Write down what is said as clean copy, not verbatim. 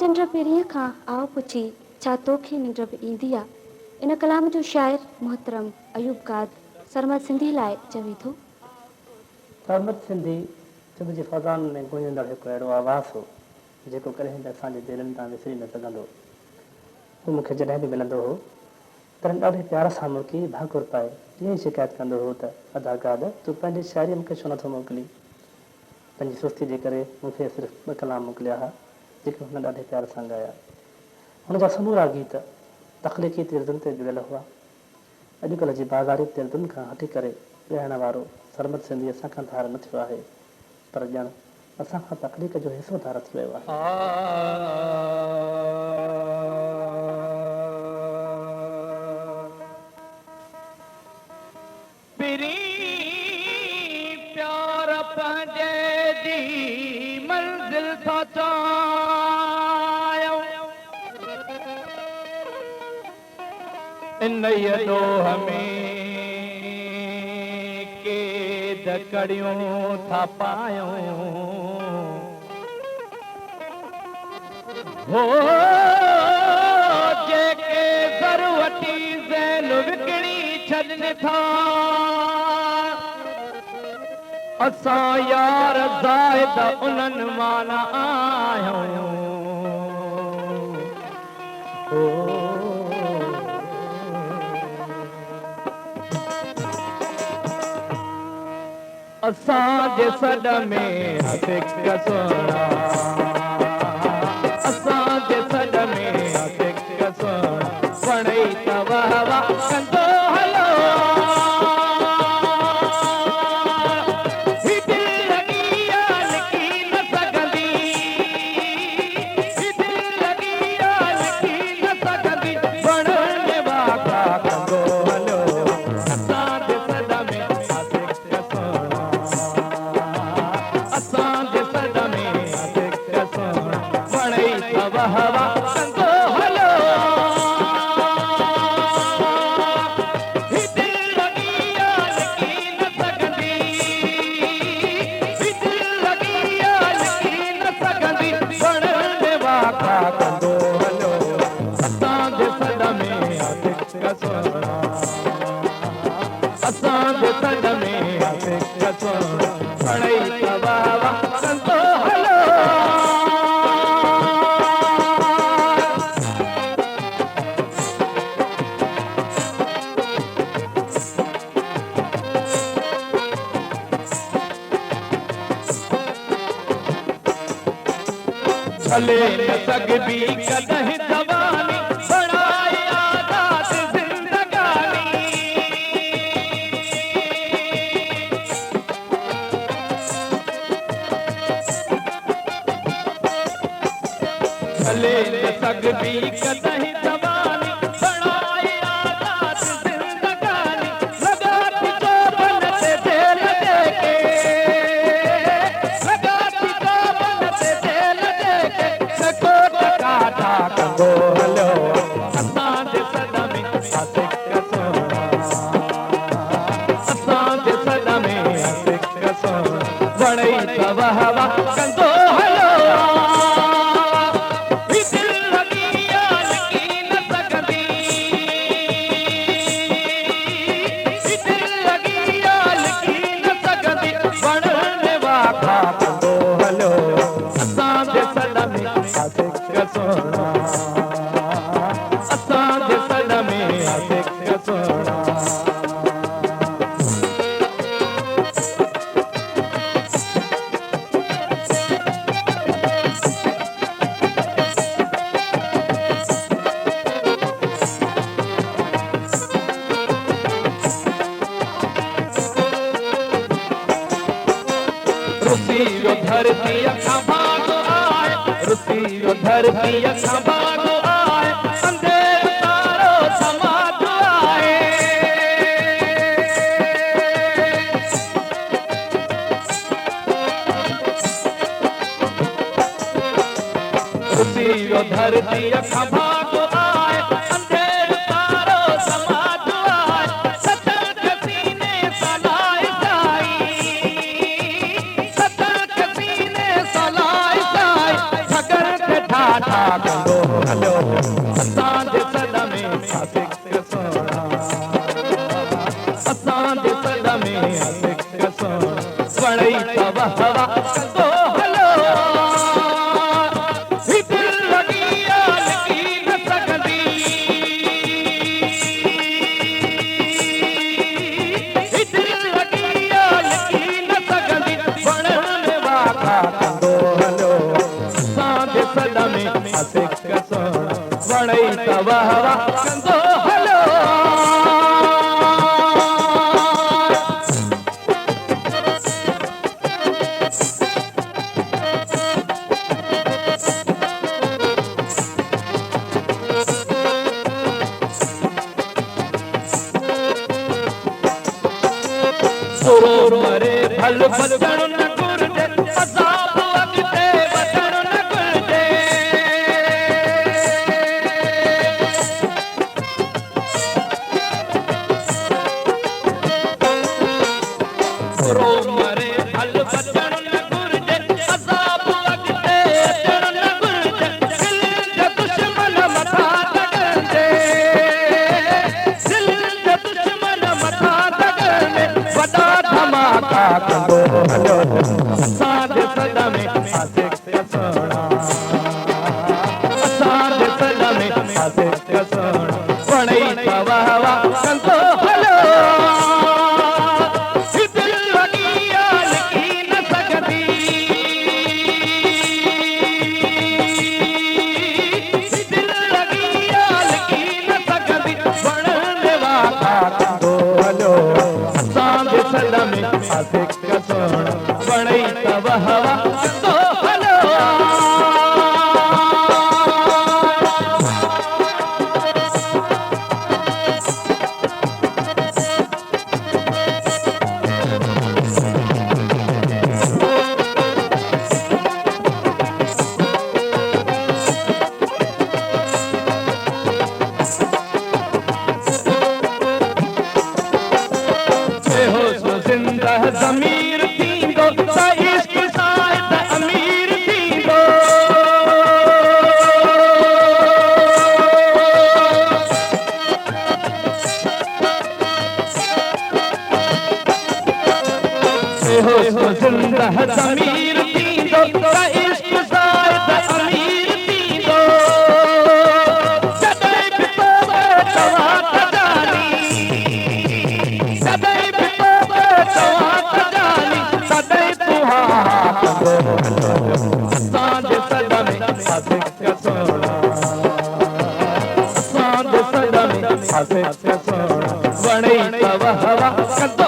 चंड पेरीअ खां आओ पुछी छा तोखे निंड बि ईंदी आहे। इन कलाम जो शाइर मोहतरम अयूब काद सरमद सिंधी लाइ चवे थो। सरमद सिंधी सिंध जे फज़ान में गूंजंदड़ हिकु अहिड़ो आवाज़ हो जेको कॾहिं बि असांजे दिलनि तां विसरी न सघंदो। हू मूंखे जॾहिं बि मिलंदो हो तॾहिं ॾाढे प्यार सां मूंखे भाकुर पाए ईअं ई शिकायत कंदो हो त अदाकार तूं पंहिंजी शाइरी मूंखे छो नथो मोकिली। पंहिंजी सुस्ती जे करे मूंखे सिर्फ़ु 2 कलाम मोकिलिया हुआ जेके हुन ॾाढे प्यार सां ॻाया। हुन जा समूरा गीत तख़लीक़ी तिर्दुनि ते जुड़ियल हुआ। अॼुकल्ह जी बाज़ारी तिर्दुनि खां हटी करे ॻाइण वारो सरमद सिंधी असां खां धार न थियो आहे, पर ॼण असां खां तकलीफ़ जो हिसो धार थी वियो आहे। प्यार पंहिंजे दी मंज़िल था चाहियो इन ॾोह में केद कड़ियूं था पायूं हो जेके ज़रूरती ज़ैन विकिणी छॾनि था असां यार ज़ाहिद उन्हनि मां न आहियूं। असांजे सॾ में हिक सोना असांजे सॾ में हिक सोना पढ़ई त वाह वाह कंदो हलो चले न सघबी कॾहिं जवानी बणाए आज़ाद ज़िंदगानी चले न सघबी कॾहिं जवानी बणाए आज़ाद ज़िंदगानी लगाती चोबन ते जेल जेके लगाती चोबन ते जेल कंदो हलो असांजे सॾ में आशिक़ सोना असांजे सॾ में आशिक़ सोना वणई त वाह वाह कंदो हलो दिल लॻी लिकी न सघंदी दिल लॻी लिकी न सघंदी वणनि वाखा कंदो हलो असांजे सॾ में आशिक़ सोना असांजे सॾ में आशिक़ सोना रुसी धरती खां भाॻो आए रुसी धरती खां भाॻो आए अंधेर तारो समाज आए रुसी धरती खां भाॻो आए अंधेर तारो समाज आए सतन के सीने सलाए जाई सतन के सीने सलाए जाई ठगर के ठाठा कंदो हलो असांजे सद में आशिक सोना असांजे सद में आशिक सोना वणई तव हवा कंदो हलो ही दिल लगी लगी न सकदी ही दिल लगी लगी न सकदी वणन वाखा कंदो हलो असांजे सद में आशिक सोना वणई तव हवा कंदो हलो सुरो मरे फल बचण न घुर्जे अज़ाब अॻिते वधण न घुर्जे सुरो मरे फल बचण न घुर्जे अज़ाब अॻिते अचण न घुर्जे दिल जा दुश्मन मथा लॻंदे दिल जा दुश्मन मथा लॻंदे वॾा धमाका कंदो हलो असांजे सद में आशिक सोना असांजे सद में आशिक सोना वणई तव हवा कंदो हलो ही दिल लगी लगी न सकदी ही दिल लगी लगी न सकदी वणन वाखा कंदो हलो असांजे सद में आशिक सोना वणई तव हवा कंदो हलो बेहोश जिंदा ज़मीर थींदो त इश्क साहिब अमीर थींदो बेहोश जिंदा ज़मीर थींदो त इश्क साहिब अमीर थींदो जॾहिं बि तोबे तव्हां त जानी सदै सदै तुहा असांजे सद में आशिक सोना असांजे सद में आशिक सोना वणई तव हवा कंदो